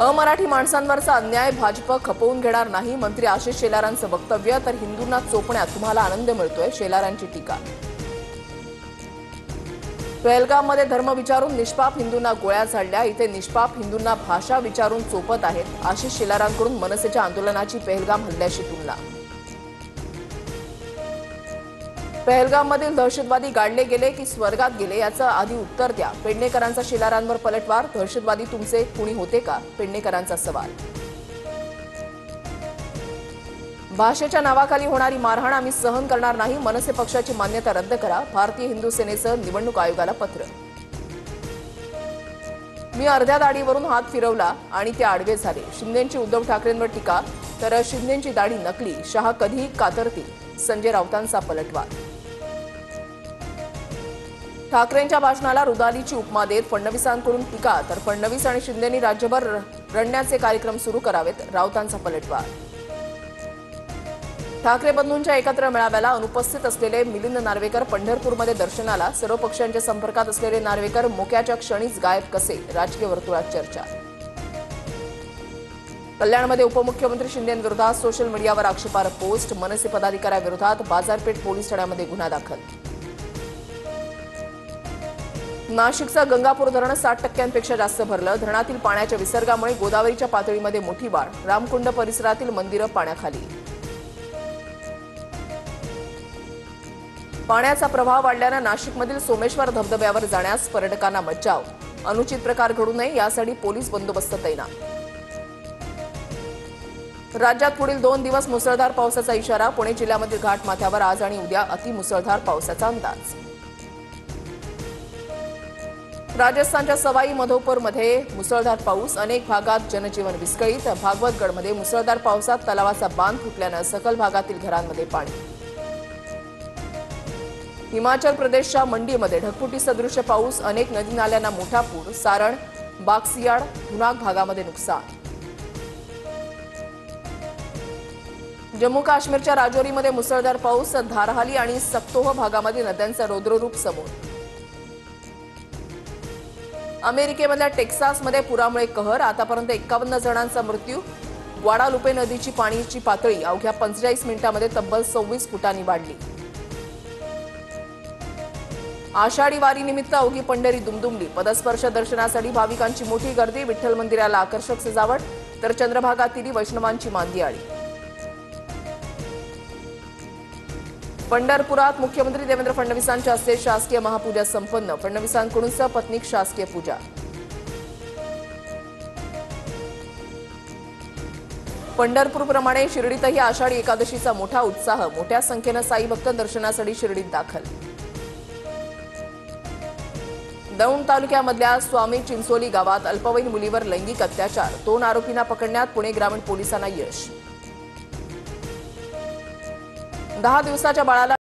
अमराठी माणसांवरचा अन्याय भाजप खपवून घेणार नाही. मंत्री आशिष शेलारांचं वक्तव्य. तर हिंदूंना चोपण्यात तुम्हाला आनंद मिळतोय, शेलारांची टीका. पहलगाममध्ये धर्म विचारून निष्पाप हिंदूंना गोळ्या झाडल्या. इथे निष्पाप हिंदूंना भाषा विचारून चोपत आहेत. आशिष शेलारांकडून मनसेच्या आंदोलनाची पहलगाम हल्ल्याशी तुलना. पहलगाममधील दहशतवादी गाडले गेले की स्वर्गात गेले याचं आधी उत्तर द्या. पेडणेकरांचा शेलारांवर पलटवार. दहशतवादी तुमचे कुणी होते का, पेडणेकरांचा सवाल. भाषेच्या नावाखाली होणारी मारहाण आम्ही सहन करणार नाही. मनसे पक्षाची मान्यता रद्द करा. भारतीय हिंदू सेनेचं निवडणूक आयोगाला पत्र. मी अर्ध्या दाढीवरून हात फिरवला आणि ते आडवे झाले. शिंदेंची उद्धव ठाकरेंवर टीका. तर शिंदेंची दाढी नकली, शहा कधीही कातरतील, संजय राऊतांचा पलटवार. ठाकरेंच्या भाषणाला रुदालीची उपमा देत फडणवीसांकडून टीका. तर फडणवीस आणि शिंदेंनी राज्यभर रडण्याचे कार्यक्रम सुरू करावेत, राऊतांचा पलटवार. ठाकरे बंधूंच्या एकत्र मेळाव्याला अनुपस्थित असलेले मिलिंद नार्वेकर पंढरपूरमध्ये दर्शनाला. सर्व पक्षांच्या संपर्कात असलेले नार्वेकर मोक्याच्या क्षणीच गायब कसे, राजकीय वर्तुळात चर्चा. कल्याणमध्ये उपमुख्यमंत्री शिंदेंविरोधात सोशल मीडियावर आक्षेपार्ह पोस्ट. मनसे पदाधिकाऱ्याविरोधात बाजारपेठ पोलीस ठाण्यामध्ये गुन्हा दाखल. नाशिकचा गंगापूर धरण 60% जास्त भरलं. धरणातील पाण्याच्या विसर्गामुळे गोदावरीच्या पातळीमध्ये मोठी वाढ. रामकुंड परिसरातील मंदिरं पाण्याखाली. पाण्याचा प्रवाह वाढल्यानं नाशिकमधील सोमेश्वर धबधब्यावर जाण्यास पर्यटकांना मज्जाव. अनुचित प्रकार घडू नये यासाठी पोलीस बंदोबस्त तैनात. राज्यात पुढील 2 दिवस मुसळधार पावसाचा इशारा. पुणे जिल्ह्यामधील घाटमाथ्यावर आज आणि उद्या अतिमुसळधार पावसाचा अंदाज. राजस्थानच्या सवाई माधोपूरमध्ये मुसळधार पाऊस. अनेक भागात जनजीवन विस्कळीत. भागवतगडमध्ये मुसळधार पावसात तलावाचा बांध फुटल्यानं सखल भागातील घरांमध्ये पाणी. हिमाचल प्रदेशच्या मंडीमध्ये ढगफुटी सदृश्य पाऊस. अनेक नदी नाल्यांना मोठा पूर. सारण, बागसियाड, गुनाग भागामध्ये नुकसान. जम्मू काश्मीरच्या राजौरीमध्ये मुसळधार पाऊस. धारहाली आणि सक्तोह भागामध्ये नद्यांचं रौद्ररूप समोर. अमेरिकेमधल्या टेक्सासमध्ये पुरामुळे कहर. आतापर्यंत 51 जणांचा मृत्यू. ग्वाडालुपे नदीची पाण्याची पातळी अवघ्या 45 मिनिटांमध्ये तब्बल 26 फुटांनी वाढली. आषाढी वारीनिमित्त अवघी पंढरी दुमदुमली. पदस्पर्श दर्शनासाठी भाविकांची मोठी गर्दी. विठ्ठल मंदिराला आकर्षक सजावट. तर चंद्रभागातील वैष्णवांची मांदियाळी. पंढरपुरात मुख्यमंत्री देवेंद्र फडणवीसांच्या हस्ते शासकीय महापूजा संपन्न. फडणवीसांकडून सपत्नीक शासकीय पूजा. पंढरपूरप्रमाणे शिर्डीतही आषाढी एकादशीचा मोठा उत्साह. मोठ्या संख्येनं साई भक्त दर्शनासाठी शिर्डीत दाखल. दौंड तालुक्यामधल्या स्वामी चिंचोली गावात अल्पवयीन मुलीवर लैंगिक अत्याचार. 2 आरोपींना पकडण्यात पुणे ग्रामीण पोलिसांना यश. 10 दिवसाच्या बाळाला